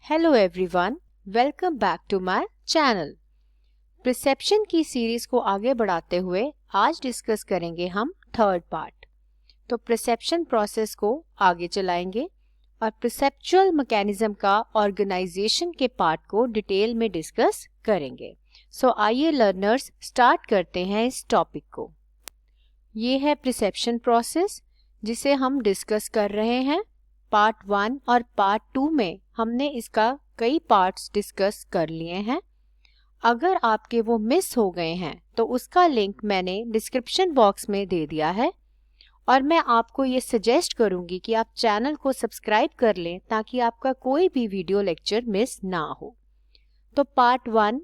Hello everyone, welcome back to my channel. Perception की series को आगे बढ़ाते हुए आज डिस्कस करेंगे हम थर्ड पार्ट। तो परसेप्शन प्रोसेस को आगे चलाएंगे और परसेप्चुअल मैकेनिज्म का ऑर्गेनाइजेशन के पार्ट को डिटेल में डिस्कस करेंगे। सो आइए लर्नर्स स्टार्ट करते हैं इस टॉपिक को। ये है परसेप्शन प्रोसेस जिसे हम डिस्कस कर रहे हैं। पार्ट 1 और पार्ट 2 में हमने इसका कई पार्ट्स डिस्कस कर लिए हैं। अगर आपके वो मिस हो गए हैं तो उसका लिंक मैंने डिस्क्रिप्शन बॉक्स में दे दिया है और मैं आपको ये सजेस्ट करूंगी कि आप चैनल को सब्सक्राइब कर लें ताकि आपका कोई भी वीडियो लेक्चर मिस ना हो। तो part 1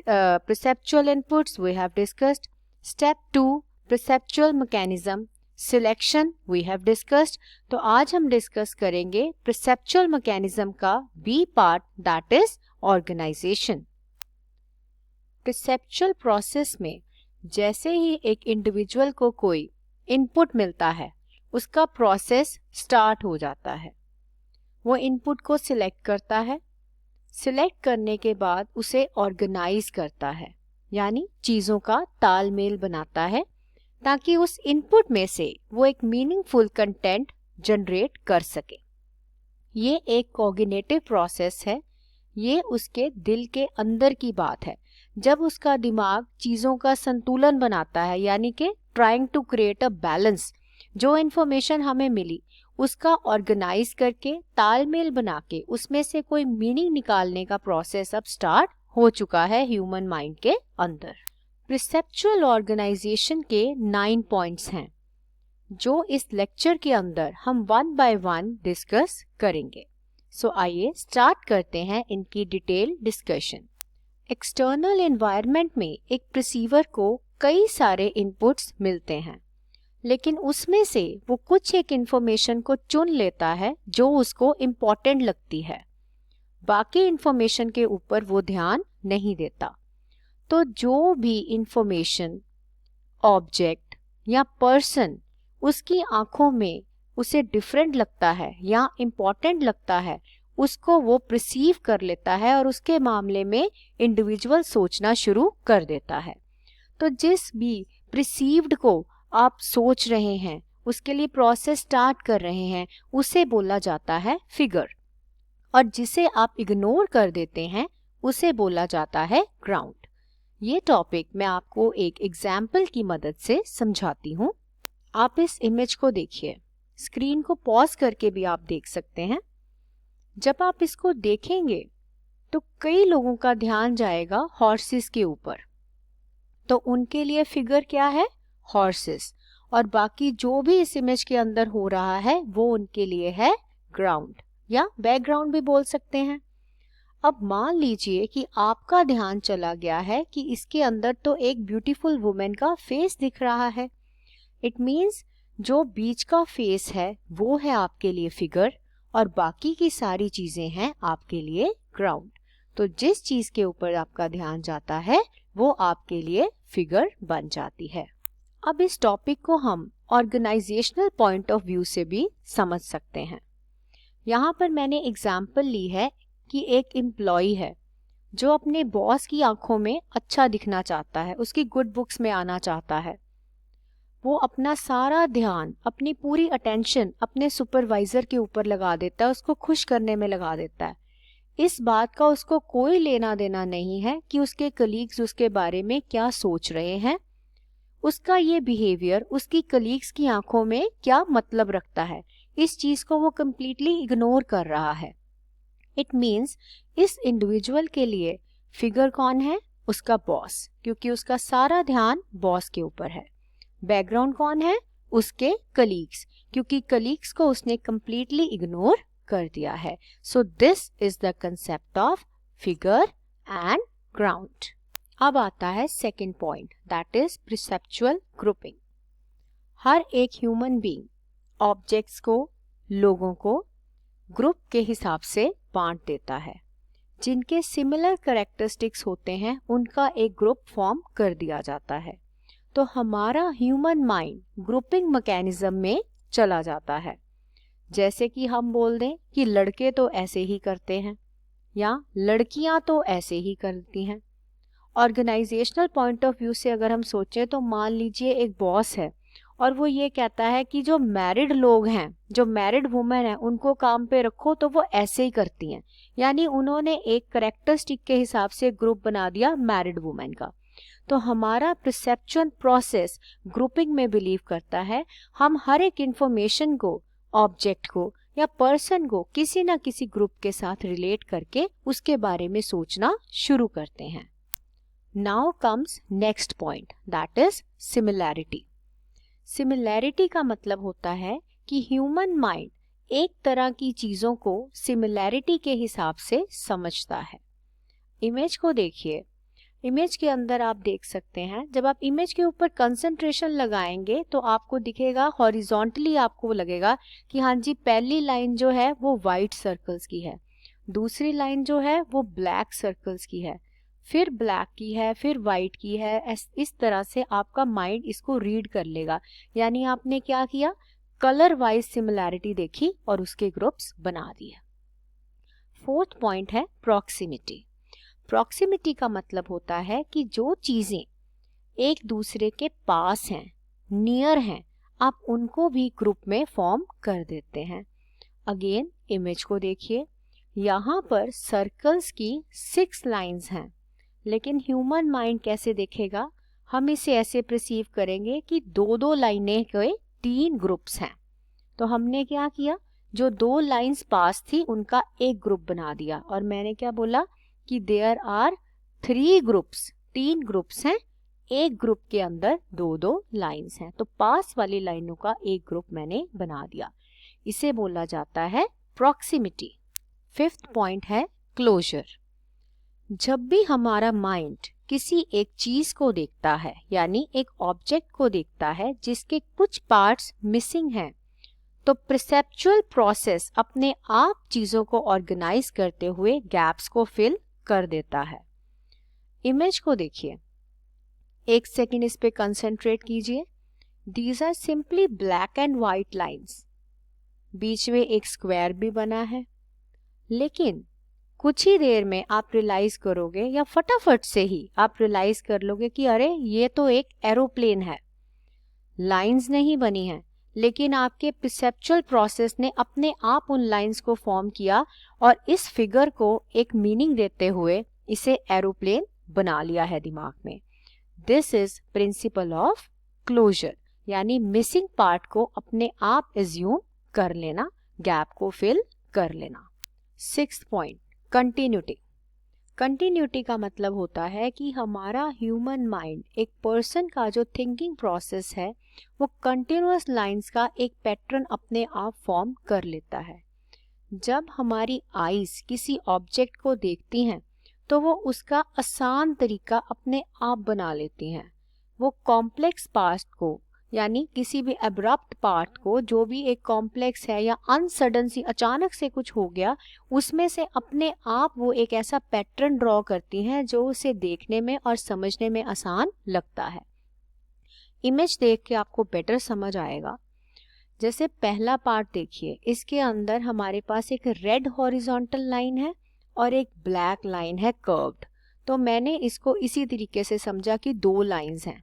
perceptual inputs we have discussed, step 2 perceptual mechanism, selection we have discussed. तो आज हम डिस्कस करेंगे परसेप्चुअल मैकेनिज्म का B part, that is organisation. Perceptual process में जैसे ही एक इंडिविजुअल को कोई इनपुट मिलता है उसका प्रोसेस स्टार्ट हो जाता है। वो इनपुट को सिलेक्ट करता है, सिलेक्ट करने के बाद उसे ऑर्गेनाइज करता है, यानी चीज़ों का तालमेल बनाता है ताकि उस इनपुट में से वो एक मीनिंगफुल कंटेंट जनरेट कर सके। ये एक कॉग्निटिव प्रोसेस है, ये उसके दिल के अंदर की बात है। जब उसका दिमाग चीज़ों का संतुलन बनाता है, यानी कि trying to create a balance, जो इन्फॉर्मेशन हमें मिली उसका ऑर्गेनाइज करके तालमेल बना के उसमें से कोई मीनिंग निकालने का प्रोसेस अब स्टार्ट हो चुका है ह्यूमन माइंड के अंदर। परसेप्चुअल ऑर्गेनाइजेशन के 9 पॉइंट्स हैं जो इस लेक्चर के अंदर हम 1 बाय 1 डिस्कस करेंगे। सो आइए स्टार्ट करते हैं इनकी डिटेल डिस्कशन। एक्सटर्नल एनवायरनमेंट में एक रिसीवर को कई सारे इनपुट्स मिलते हैं, लेकिन उसमें से वो कुछ एक इंफॉर्मेशन को चुन लेता है जो उसको इम्पोर्टेंट लगती है। बाकी इंफॉर्मेशन के ऊपर वो ध्यान नहीं देता। तो जो भी इंफॉर्मेशन, ऑब्जेक्ट या पर्सन उसकी आंखों में उसे डिफरेंट लगता है या इम्पोर्टेंट लगता है, उसको वो प्रिसीव कर लेता है और उसके मामले में इंडिविजुअल सोचना शुरू कर देता है। तो जिस भी प्रिसीव्ड को आप सोच रहे हैं, उसके लिए प्रोसेस स्टार्ट कर रहे हैं, उसे बोला जाता है फिगर, और जिसे आप इग्नोर कर देते हैं उसे बोला जाता है ग्राउंड। ये टॉपिक मैं आपको एक एग्जाम्पल की मदद से समझाती हूँ। आप इस इमेज को देखिए, स्क्रीन को पॉज करके भी आप देख सकते हैं। जब आप इसको देखेंगे तो कई लोगों का ध्यान जाएगा हॉर्सेस के ऊपर, तो उनके लिए फिगर क्या है? हॉर्सेस। और बाकी जो भी इस इमेज के अंदर हो रहा है वो उनके लिए है ग्राउंड या बैकग्राउंड भी बोल सकते हैं। अब मान लीजिए कि आपका ध्यान चला गया है कि इसके अंदर तो एक ब्यूटीफुल वुमेन का फेस दिख रहा है। इट मीन्स जो बीच का फेस है वो है आपके लिए फिगर और बाकी की सारी चीजें हैं आपके लिए ग्राउंड। तो जिस चीज के ऊपर आपका ध्यान जाता है वो आपके लिए फिगर बन जाती है। अब इस टॉपिक को हम ऑर्गेनाइजेशनल पॉइंट ऑफ व्यू से भी समझ सकते हैं। यहाँ पर मैंने एग्जाम्पल ली है कि एक एम्प्लॉय है जो अपने बॉस की आंखों में अच्छा दिखना चाहता है, उसकी गुड बुक्स में आना चाहता है। वो अपना सारा ध्यान, अपनी पूरी अटेंशन अपने सुपरवाइजर के ऊपर लगा देता है, उसको खुश करने में लगा देता है। इस बात का उसको कोई लेना देना नहीं है कि उसके कलीग्स उसके बारे में क्या सोच रहे हैं। उसका ये बिहेवियर उसकी कलीग्स की आंखों में क्या मतलब रखता है, इस चीज को वो कंप्लीटली इग्नोर कर रहा है। इट मीन्स इस इंडिविजुअल के लिए फिगर कौन है? उसका बॉस, क्योंकि उसका सारा ध्यान बॉस के ऊपर है। बैकग्राउंड कौन है? उसके कलीग्स, क्योंकि कलीग्स को उसने कंप्लीटली इग्नोर कर दिया है। So this is the concept of figure and ground. अब आता है second point, that is perceptual grouping. हर एक ह्यूमन बीइंग ऑब्जेक्ट्स को, लोगों को ग्रुप के हिसाब से बांट देता है। जिनके सिमिलर कैरेक्टरिस्टिक्स होते हैं उनका एक ग्रुप फॉर्म कर दिया जाता है। तो हमारा ह्यूमन माइंड ग्रुपिंग मैकेनिज्म में चला जाता है। जैसे कि हम बोल दें कि लड़के तो ऐसे ही करते हैं, या लड़कियां तो ऐसे ही करती हैं। ऑर्गेनाइजेशनल पॉइंट ऑफ व्यू से अगर हम सोचें तो मान लीजिए एक बॉस है और वो ये कहता है कि जो मैरिड लोग हैं, जो मैरिड वुमेन हैं, उनको काम पे रखो, तो वो ऐसे ही करती हैं। यानी उन्होंने एक करेक्टरिस्टिक के हिसाब से ग्रुप बना दिया मैरिड वुमेन का। तो हमारा परसेप्शन प्रोसेस ग्रुपिंग में बिलीव करता है। हम हर एक इंफॉर्मेशन को, ऑब्जेक्ट को या पर्सन को किसी ना किसी ग्रुप के साथ रिलेट करके उसके बारे में सोचना शुरू करते हैं। Now comes next point, that is similarity. Similarity का मतलब होता है कि ह्यूमन माइंड एक तरह की चीजों को सिमिलैरिटी के हिसाब से समझता है। इमेज को देखिए, इमेज के अंदर आप देख सकते हैं, जब आप इमेज के ऊपर कंसंट्रेशन लगाएंगे तो आपको दिखेगा, हॉरिजॉन्टली आपको लगेगा कि हाँ जी, पहली लाइन जो है वो वाइट सर्कल्स की है, दूसरी लाइन जो है वो ब्लैक सर्कल्स की है, फिर ब्लैक की है, फिर वाइट की है। इस तरह से आपका माइंड इसको रीड कर लेगा। यानी आपने क्या किया, कलर वाइज सिमिलैरिटी देखी और उसके ग्रुप्स बना दिए। फोर्थ पॉइंट है प्रॉक्सिमिटी। प्रॉक्सिमिटी का मतलब होता है कि जो चीजें एक दूसरे के पास हैं, नियर हैं, आप उनको भी ग्रुप में फॉर्म कर देते हैं। अगेन इमेज को देखिए, यहाँ पर सर्कल्स की 6 लाइंस हैं, लेकिन ह्यूमन माइंड कैसे देखेगा, हम इसे ऐसे परसीव करेंगे कि 2-2 लाइनें के 3 ग्रुप्स हैं। तो हमने क्या किया, जो 2 लाइंस पास थी उनका एक ग्रुप बना दिया, और मैंने क्या बोला कि देयर आर 3 ग्रुप्स, 3 ग्रुप्स हैं, एक ग्रुप के अंदर 2-2 लाइंस हैं, तो पास वाली लाइनों का एक ग्रुप मैंने बना दिया। इसे बोला जाता है प्रॉक्सिमिटी। फिफ्थ पॉइंट है क्लोजर। जब भी हमारा माइंड किसी एक चीज को देखता है, यानी एक ऑब्जेक्ट को देखता है जिसके कुछ पार्ट्स मिसिंग हैं, तो परसेप्चुअल प्रोसेस अपने आप चीजों को ऑर्गेनाइज करते हुए गैप्स को फिल कर देता है। इमेज को देखिए, एक सेकेंड इस पे कंसंट्रेट कीजिए। These are simply black and white lines, बीच में एक स्क्वायर भी बना है, लेकिन कुछ ही देर में आप रियलाइज करोगे, या फटाफट से ही आप रियलाइज कर लोगे कि अरे ये तो एक एरोप्लेन है। लाइंस नहीं बनी हैं, लेकिन आपके परसेप्चुअल प्रोसेस ने अपने आप उन लाइंस को फॉर्म किया और इस फिगर को एक मीनिंग देते हुए इसे एरोप्लेन बना लिया है दिमाग में। This is principle of closure, यानी मिसिंग पार्ट को अपने आप एज्यूम कर लेना, गैप को फिल कर लेना। Sixth point, continuity. कंटिन्यूटी का मतलब होता है कि हमारा ह्यूमन माइंड, एक पर्सन का जो थिंकिंग प्रोसेस है, वो कंटिन्यूअस लाइंस का एक पैटर्न अपने आप फॉर्म कर लेता है। जब हमारी आईज किसी ऑब्जेक्ट को देखती हैं तो वो उसका आसान तरीका अपने आप बना लेती हैं। वो कॉम्प्लेक्स पार्ट को, यानी किसी भी एब्रप्ट पार्ट को, जो भी एक कॉम्प्लेक्स है या अनसडन सी अचानक से कुछ हो गया, उसमें से अपने आप वो एक ऐसा पैटर्न ड्रॉ करती हैं जो उसे देखने में और समझने में आसान लगता है। इमेज देख के आपको बेटर समझ आएगा। जैसे पहला पार्ट देखिए, इसके अंदर हमारे पास एक रेड हॉरिजॉन्टल लाइन है और एक ब्लैक लाइन है कर्व्ड। तो मैंने इसको इसी तरीके से समझा कि 2 लाइंस हैं।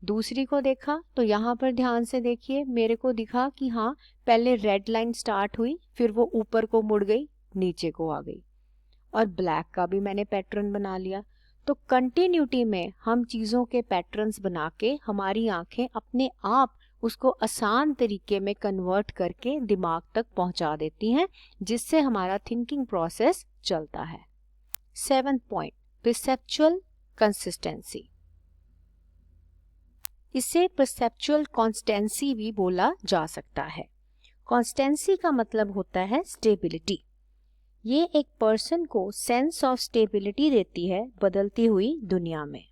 दूसरी को देखा तो यहाँ पर ध्यान से देखिए, मेरे को दिखा कि हाँ, पहले रेड लाइन स्टार्ट हुई, फिर वो ऊपर को मुड़ गई, नीचे को आ गई, और ब्लैक का भी मैंने पैटर्न बना लिया। तो कंटिन्यूटी में हम चीज़ों के पैटर्न्स बना के हमारी आंखें अपने आप उसको आसान तरीके में कन्वर्ट करके दिमाग तक पहुंचा देती हैं, जिससे हमारा थिंकिंग प्रोसेस चलता है। 7th point, perceptual consistency. इसे परसेप्चुअल कॉन्स्टेंसी भी बोला जा सकता है। कॉन्स्टेंसी का मतलब होता है स्टेबिलिटी। ये एक पर्सन को सेंस ऑफ स्टेबिलिटी देती है बदलती हुई दुनिया में।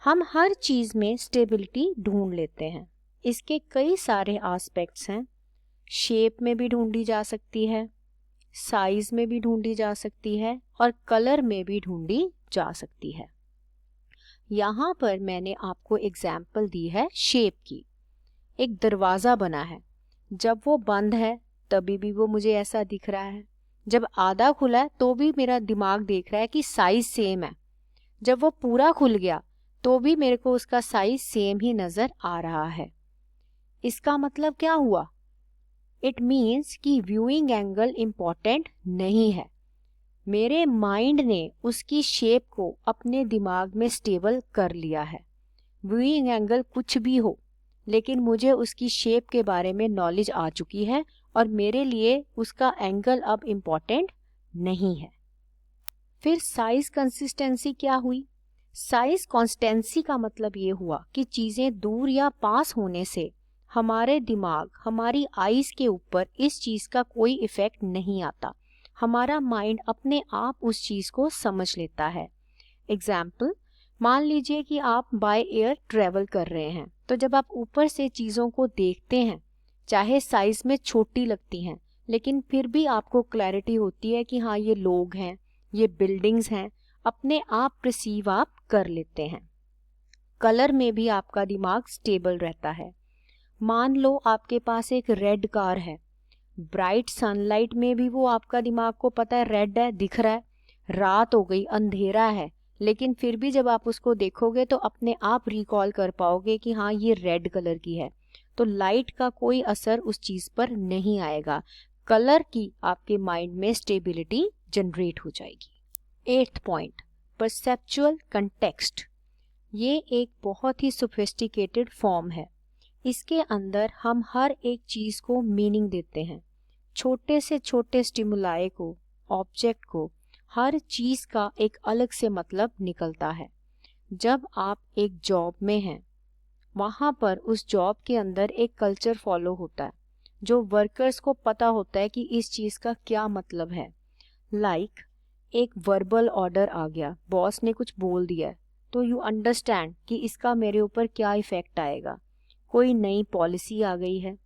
हम हर चीज में स्टेबिलिटी ढूंढ लेते हैं। इसके कई सारे एस्पेक्ट्स हैं। शेप में भी ढूंढी जा सकती है, साइज में भी ढूंढी जा सकती है, और कलर में भी ढूंढी जा सकती है। यहाँ पर मैंने आपको एग्जाम्पल दी है शेप की। एक दरवाज़ा बना है, जब वो बंद है तभी भी वो मुझे ऐसा दिख रहा है, जब आधा खुला है तो भी मेरा दिमाग देख रहा है कि साइज सेम है, जब वो पूरा खुल गया तो भी मेरे को उसका साइज सेम ही नजर आ रहा है। इसका मतलब क्या हुआ? इट मीन्स कि व्यूइंग एंगल इम्पॉर्टेंट नहीं है। मेरे माइंड ने उसकी शेप को अपने दिमाग में स्टेबल कर लिया है। व्यूइंग एंगल कुछ भी हो, लेकिन मुझे उसकी शेप के बारे में नॉलेज आ चुकी है और मेरे लिए उसका एंगल अब इम्पॉर्टेंट नहीं है। फिर साइज कंसिस्टेंसी क्या हुई? साइज कॉन्स्टेंसी का मतलब ये हुआ कि चीजें दूर या पास होने से हमारे दिमाग, हमारी आईज के ऊपर इस चीज का कोई इफेक्ट नहीं आता। हमारा माइंड अपने आप उस चीज को समझ लेता है। एग्जाम्पल, मान लीजिए कि आप बाय एयर ट्रेवल कर रहे हैं, तो जब आप ऊपर से चीजों को देखते हैं, चाहे साइज में छोटी लगती हैं, लेकिन फिर भी आपको क्लैरिटी होती है कि हाँ ये लोग हैं, ये बिल्डिंग्स हैं, अपने आप परसीव आप कर लेते हैं। कलर में भी आपका दिमाग स्टेबल रहता है। मान लो आपके पास एक रेड कार है, ब्राइट सनलाइट में भी वो आपका दिमाग को पता है रेड है, दिख रहा है। रात हो गई, अंधेरा है, लेकिन फिर भी जब आप उसको देखोगे तो अपने आप रिकॉल कर पाओगे कि हाँ ये रेड कलर की है। तो लाइट का कोई असर उस चीज पर नहीं आएगा। कलर की आपके माइंड में स्टेबिलिटी जनरेट हो जाएगी। 8th point, perceptual context. ये एक बहुत ही सोफिस्टिकेटेड फॉर्म है। इसके अंदर हम हर एक चीज को मीनिंग देते हैं। छोटे से छोटे स्टिमुलाई को, ऑब्जेक्ट को, हर चीज का एक अलग से मतलब निकलता है। जब आप एक जॉब में हैं, वहां पर उस जॉब के अंदर एक कल्चर फॉलो होता है, जो वर्कर्स को पता होता है कि इस चीज का क्या मतलब है। लाइक एक वर्बल ऑर्डर आ गया, बॉस ने कुछ बोल दिया है, तो यू अंडरस्टैंड कि इसका मेरे ऊपर क्या इफेक्ट आएगा। कोई नई पॉलिसी आ गई है,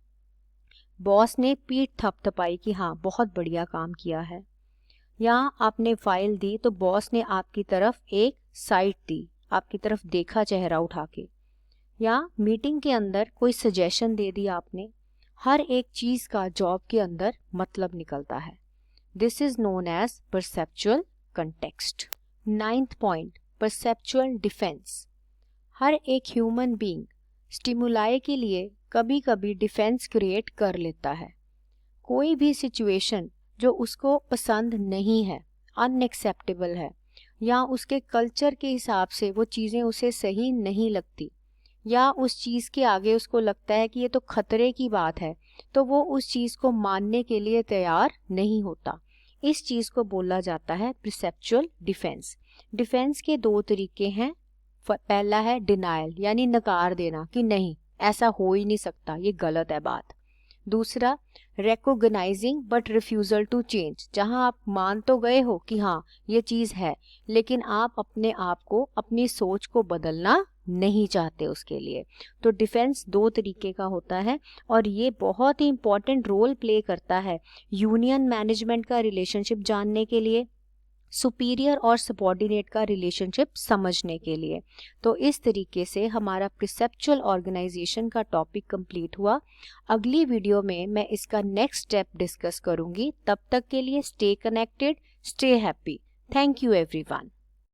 बॉस ने पीठ थपथपाई कि हाँ बहुत बढ़िया काम किया है। या आपने फाइल दी तो बॉस ने आपकी तरफ एक साइट दी, आपकी तरफ देखा चेहरा उठा के। या मीटिंग के अंदर कोई सजेशन दे दिया आपने। हर एक चीज का जॉब के अंदर मतलब निकलता है। This is known as perceptual context. 9th point, perceptual defence. हर एक ह्यूमन बीइंग स्टिमुलाई के लिए कभी कभी डिफेंस क्रिएट कर लेता है। कोई भी सिचुएशन जो उसको पसंद नहीं है, अनएक्सेप्टेबल है, या उसके कल्चर के हिसाब से वो चीज़ें उसे सही नहीं लगती, या उस चीज़ के आगे उसको लगता है कि ये तो खतरे की बात है, तो वो उस चीज़ को मानने के लिए तैयार नहीं होता। इस चीज़ को बोला जाता है परसेप्चुअल डिफेंस। डिफेंस के 2 तरीके हैं। पहला है डिनायल, यानी नकार देना कि नहीं ऐसा हो ही नहीं सकता, ये गलत है बात। दूसरा recognising but refusal to change, जहां आप मान तो गए हो कि हाँ ये चीज है, लेकिन आप अपने आप को, अपनी सोच को बदलना नहीं चाहते उसके लिए। तो डिफेंस 2 तरीके का होता है और ये बहुत ही इंपॉर्टेंट रोल प्ले करता है यूनियन मैनेजमेंट का रिलेशनशिप जानने के लिए, सुपीरियर और सबॉर्डिनेट का रिलेशनशिप समझने के लिए। तो इस तरीके से हमारा परसेप्चुअल ऑर्गेनाइजेशन का टॉपिक कंप्लीट हुआ। अगली वीडियो में मैं इसका नेक्स्ट स्टेप डिस्कस करूंगी। तब तक के लिए stay connected, stay happy. Thank you everyone.